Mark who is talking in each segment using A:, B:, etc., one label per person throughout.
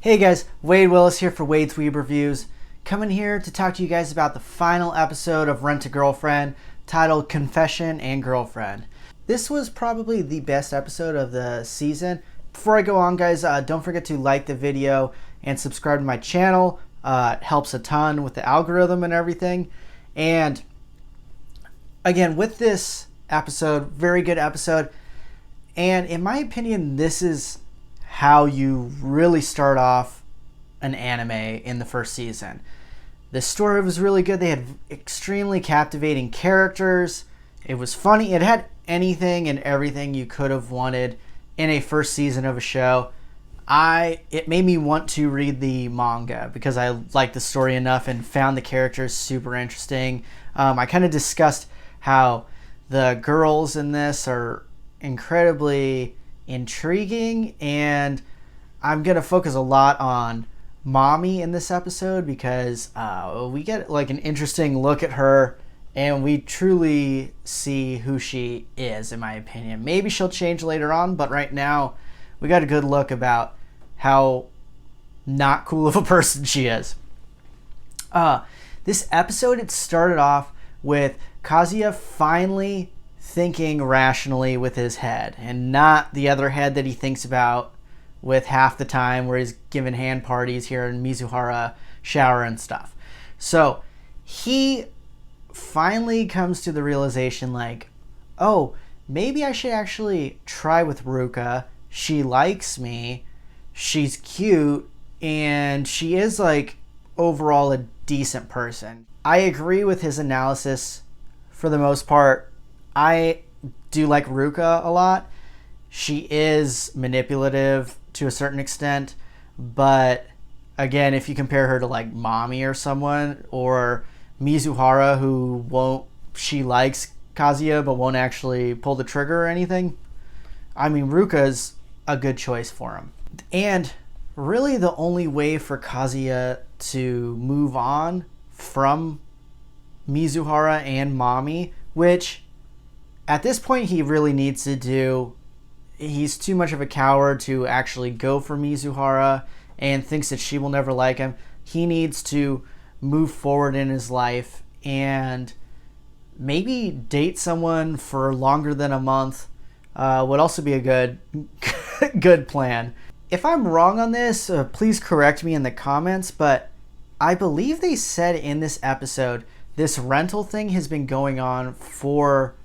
A: Hey guys, Wade Willis here for Wade's Weeb Reviews, coming here to talk to you guys about the final episode of Rent a Girlfriend, titled Confession and Girlfriend. This was probably the best episode of the season. Before I go on, guys, don't forget to like the video and subscribe to my channel. It helps a ton with the algorithm and everything. And again, with this episode, very good episode. And in my opinion, this is how you really start off an anime in the first season. The story was really good. They had extremely captivating characters. It was funny. It had anything and everything you could have wanted in a first season of a show. It made me want to read the manga because I liked the story enough and found the characters super interesting. I kind of discussed how the girls in this are incredibly intriguing, and I'm gonna focus a lot on Mami in this episode because we get like an interesting look at her and we truly see who she is, in my opinion. Maybe she'll change later on, but right now we got a good look about how not cool of a person she is. This episode, it started off with Kazuya finally thinking rationally with his head and not the other head that he thinks about with half the time where he's giving hand parties here in Mizuhara shower and stuff. So he finally comes to the realization like, oh, maybe I should actually try with Ruka. She likes me, she's cute, and she is like overall a decent person. I agree with his analysis for the most part. I do like Ruka a lot. She is manipulative to a certain extent, but again, if you compare her to like Mami or someone, or Mizuhara, she likes Kazuya but won't actually pull the trigger or anything, I mean, Ruka's a good choice for him. And really the only way for Kazuya to move on from Mizuhara and Mami, which at this point he really needs to do, he's too much of a coward to actually go for Mizuhara and thinks that she will never like him. He needs to move forward in his life and maybe date someone for longer than a month. Would also be a good plan. If I'm wrong on this, please correct me in the comments, but I believe they said in this episode this rental thing has been going on for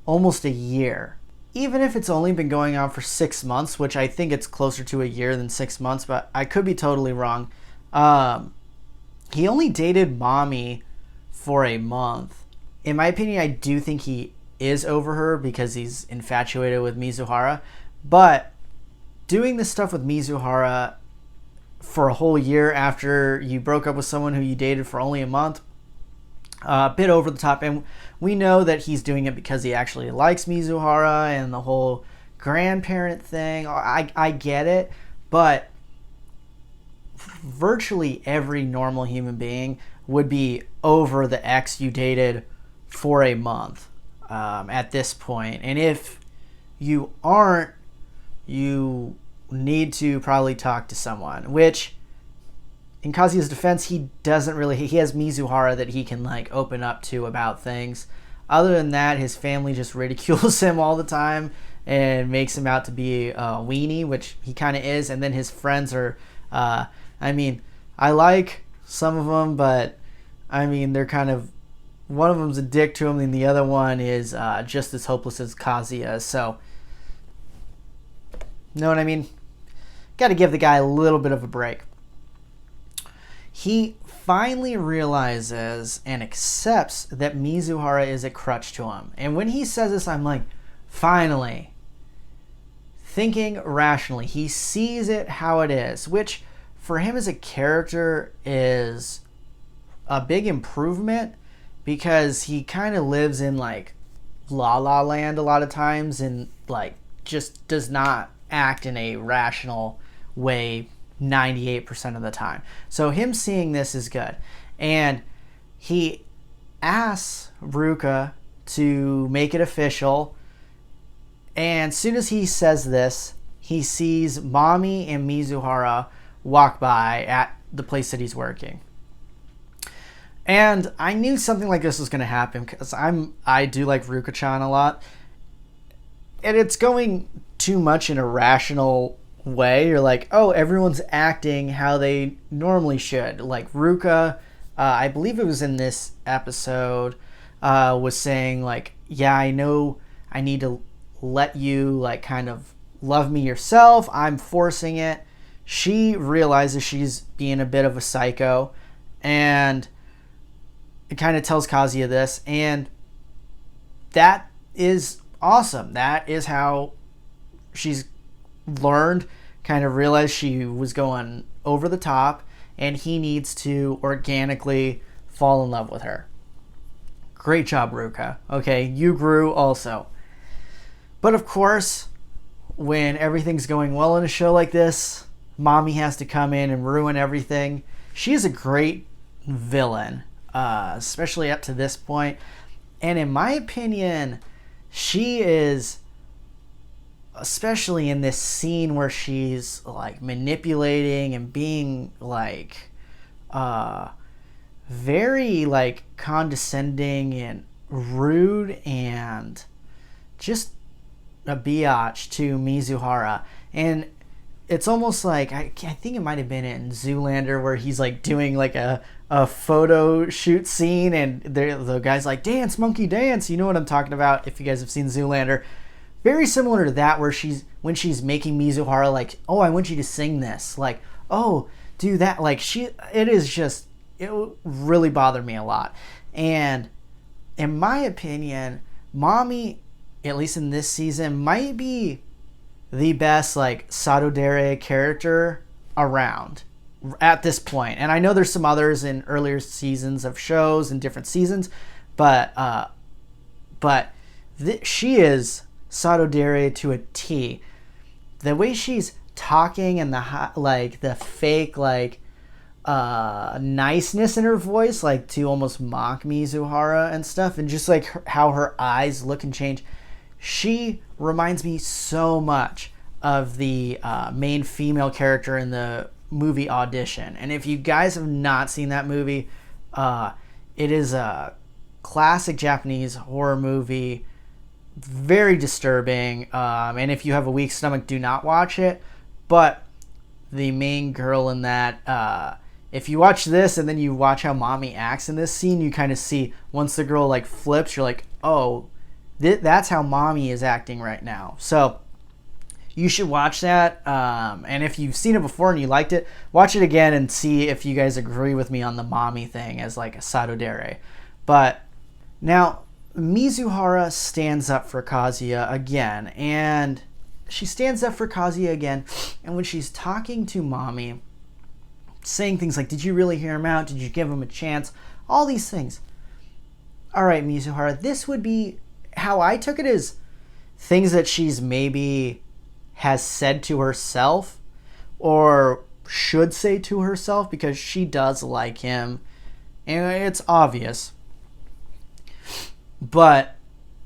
A: almost a year. Even if it's only been going on for 6 months, which I think it's closer to a year than 6 months, but I could be totally wrong. He only dated Mami for a month. In my opinion, I do think he is over her because he's infatuated with Mizuhara, but doing this stuff with Mizuhara for a whole year after you broke up with someone who you dated for only a month, a bit over the top. And we know that he's doing it because he actually likes Mizuhara and the whole grandparent thing. I get it, but virtually every normal human being would be over the ex you dated for a month at this point. And if you aren't, you need to probably talk to someone, which in Kazuya's defense, he doesn't really. He has Mizuhara that he can like open up to about things. Other than that, his family just ridicules him all the time and makes him out to be a weenie, which he kind of is. And then his friends are, I mean, I like some of them, but I mean, they're kind of, one of them's a dick to him and the other one is just as hopeless as Kazuya. So, know what I mean? Got to give the guy a little bit of a break. He finally realizes and accepts that Mizuhara is a crutch to him. And when he says this, I'm like, finally. Thinking rationally. He sees it how it is, which for him as a character is a big improvement because he kind of lives in like La La Land a lot of times and like just does not act in a rational way 98% of the time. So him seeing this is good. And he asks Ruka to make it official. And as soon as he says this, he sees Mami and Mizuhara walk by at the place that he's working. And I knew something like this was going to happen because I do like Ruka-chan a lot. And it's going too much in a rational way. You're like, oh, everyone's acting how they normally should. Like Ruka, I believe it was in this episode, was saying like, yeah, I know I need to let you like kind of love me yourself. I'm forcing it. She realizes she's being a bit of a psycho, and it kind of tells Kazuya this, and that is awesome. That is how she's learned, kind of realized she was going over the top, and he needs to organically fall in love with her. Great job, Ruka. Okay, you grew also. But of course, when everything's going well in a show like this, Mami has to come in and ruin everything. She is a great villain, especially up to this point. And in my opinion, she is, especially in this scene where she's like manipulating and being like very like condescending and rude and just a biatch to Mizuhara. And it's almost like I think it might have been in Zoolander where he's like doing like a photo shoot scene, and the guy's like, dance monkey dance, you know what I'm talking about if you guys have seen Zoolander. Very similar to that, where when she's making Mizuhara like, oh, I want you to sing this, like, oh, do that, like it really bothered me a lot. And in my opinion, Mami, at least in this season, might be the best like Sadodere character around at this point. And I know there's some others in earlier seasons of shows and different seasons, but she is Sadodere to a T. The way she's talking and the fake like niceness in her voice, like to almost mock Mizuhara and stuff, and just like how her eyes look and change. She reminds me so much of the main female character in the movie Audition. And if you guys have not seen that movie, it is a classic Japanese horror movie, very disturbing. And if you have a weak stomach, do not watch it. But the main girl in that, if you watch this and then you watch how Mami acts in this scene, you kind of see once the girl like flips, you're like, oh, that's how Mami is acting right now. So you should watch that. And if you've seen it before and you liked it, watch it again and see if you guys agree with me on the Mami thing as like a Sadodere. But now Mizuhara stands up for Kazuya again. And she stands up for Kazuya again. And when she's talking to Mami, saying things like, did you really hear him out? Did you give him a chance? All these things. All right, Mizuhara, this would be how I took it, is things that she's maybe has said to herself or should say to herself, because she does like him and it's obvious. But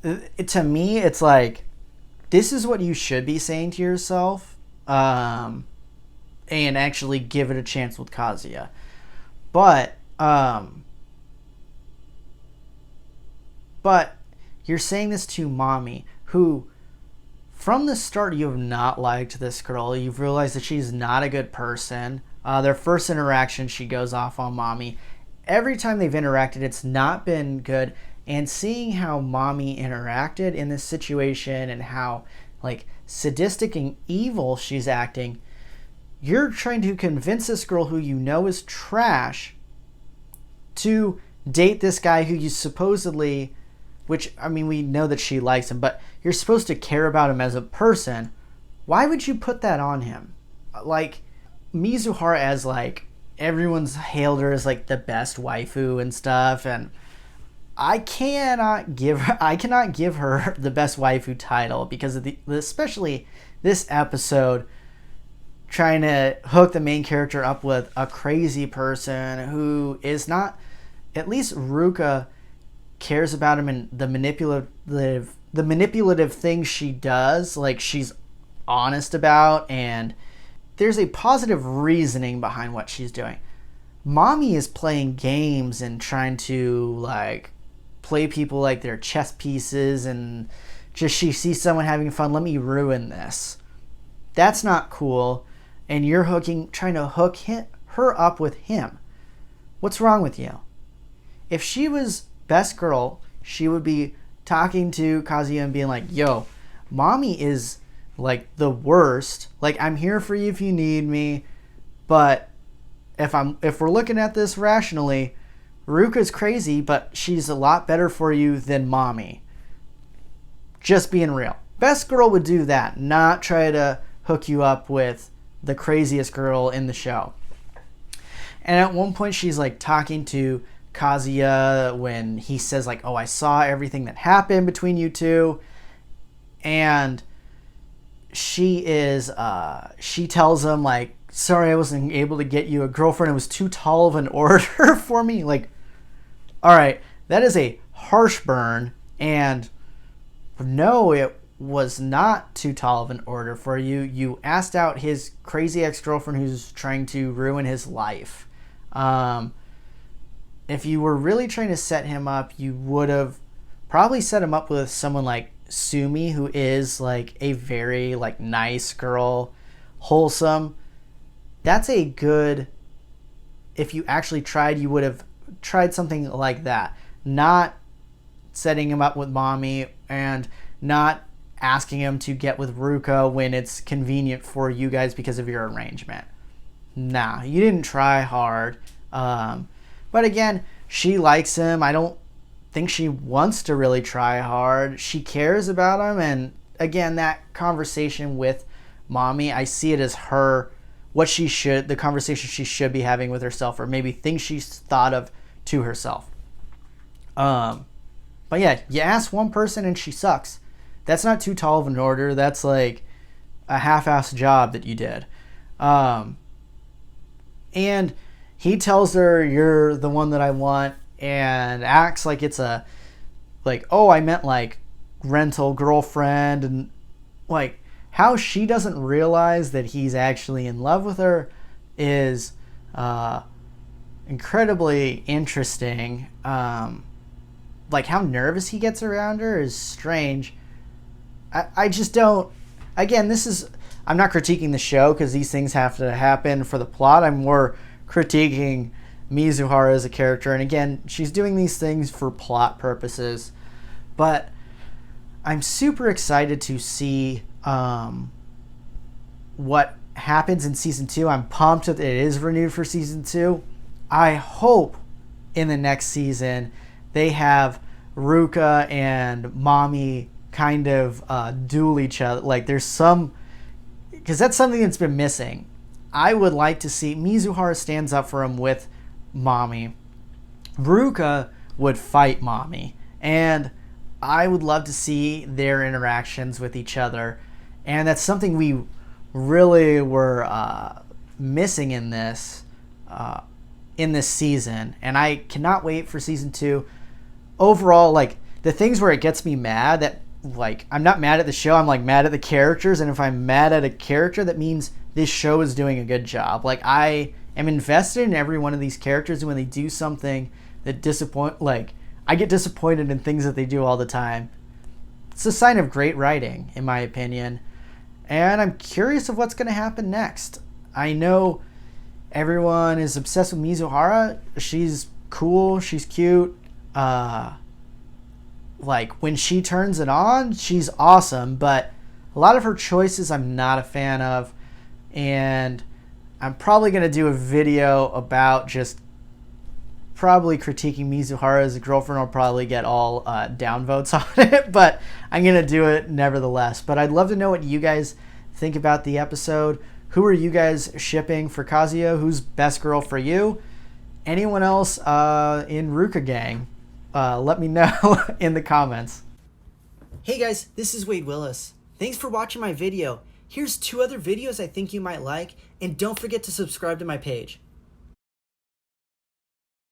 A: to me, it's like, this is what you should be saying to yourself, and actually give it a chance with Kazuya. But you're saying this to Mami, who from the start you have not liked this girl. You've realized that she's not a good person. Their first interaction, she goes off on Mami. Every time they've interacted, it's not been good. And seeing how Mami interacted in this situation and how like sadistic and evil she's acting, you're trying to convince this girl who you know is trash to date this guy who you supposedly, which, I mean, we know that she likes him, but you're supposed to care about him as a person. Why would you put that on him? Like, Mizuhara, as like, everyone's hailed her as like the best waifu and stuff, and I cannot give her the best waifu title because of especially this episode, trying to hook the main character up with a crazy person who is not, at least Ruka cares about him, and the manipulative things she does, like she's honest about, and there's a positive reasoning behind what she's doing. Mami is playing games and trying to like play people like they're chess pieces, and just she sees someone having fun, let me ruin this. That's not cool. And you're trying to hook her up with him. What's wrong with you? If she was best girl, she would be talking to Kazuya and being like, yo, Mami is like the worst. Like, I'm here for you if you need me, but if we're looking at this rationally, Ruka's crazy, but she's a lot better for you than Mami. Just being real. Best girl would do that, not try to hook you up with the craziest girl in the show. And at one point she's like talking to Kazuya when he says like, oh, I saw everything that happened between you two. And she tells him like, sorry, I wasn't able to get you a girlfriend. It was too tall of an order for me. Like, all right, that is a harsh burn. And no, it was not too tall of an order for you. You asked out his crazy ex-girlfriend who's trying to ruin his life. If you were really trying to set him up, you would have probably set him up with someone like Sumi, who is like a very like nice girl, wholesome. That's a good, if you actually tried, you would have tried something like that. Not setting him up with Mami and not asking him to get with Ruka when it's convenient for you guys because of your arrangement. Nah, you didn't try hard. But again, she likes him. I don't think she wants to really try hard. She cares about him. And again, that conversation with Mami, I see it as her, the conversation she should be having with herself, or maybe things she's thought of to herself. But yeah, you ask one person and she sucks. That's not too tall of an order. That's like a half-assed job that you did. And he tells her, you're the one that I want, and acts like it's oh, I meant like rental girlfriend, and like how she doesn't realize that he's actually in love with her is incredibly interesting. Like how nervous he gets around her is strange. I just don't, again, I'm not critiquing the show because these things have to happen for the plot. I'm more critiquing Mizuhara as a character. And again, she's doing these things for plot purposes. But I'm super excited to see what happens in Season 2. I'm pumped that it is renewed for Season 2. I hope in the next season they have Ruka and Mami kind of duel each other. Like there's some, because that's something that's been missing. I would like to see Mizuhara stands up for him with Mami. Ruka would fight Mami, and I would love to see their interactions with each other. And that's something we really were missing in this season. And I cannot wait for Season 2. Overall, like the things where it gets me mad, that like I'm not mad at the show, I'm like mad at the characters. And if I'm mad at a character, that means this show is doing a good job. Like I am invested in every one of these characters, and when they do something that I get disappointed in things that they do all the time. It's a sign of great writing, in my opinion. And I'm curious of what's going to happen next. I know everyone is obsessed with Mizuhara. She's cool. She's cute. Like when she turns it on, she's awesome. But a lot of her choices I'm not a fan of. And I'm probably going to do a video about just probably critiquing Mizuhara as a girlfriend. I'll probably get all downvotes on it, but I'm going to do it nevertheless. But I'd love to know what you guys think about the episode. Who are you guys shipping for Kazuya? Who's best girl for you? Anyone else in Ruka Gang? Let me know in the comments. Hey guys, this is Wade Willis. Thanks for watching my video. Here's 2 other videos I think you might like, and don't forget to subscribe to my page.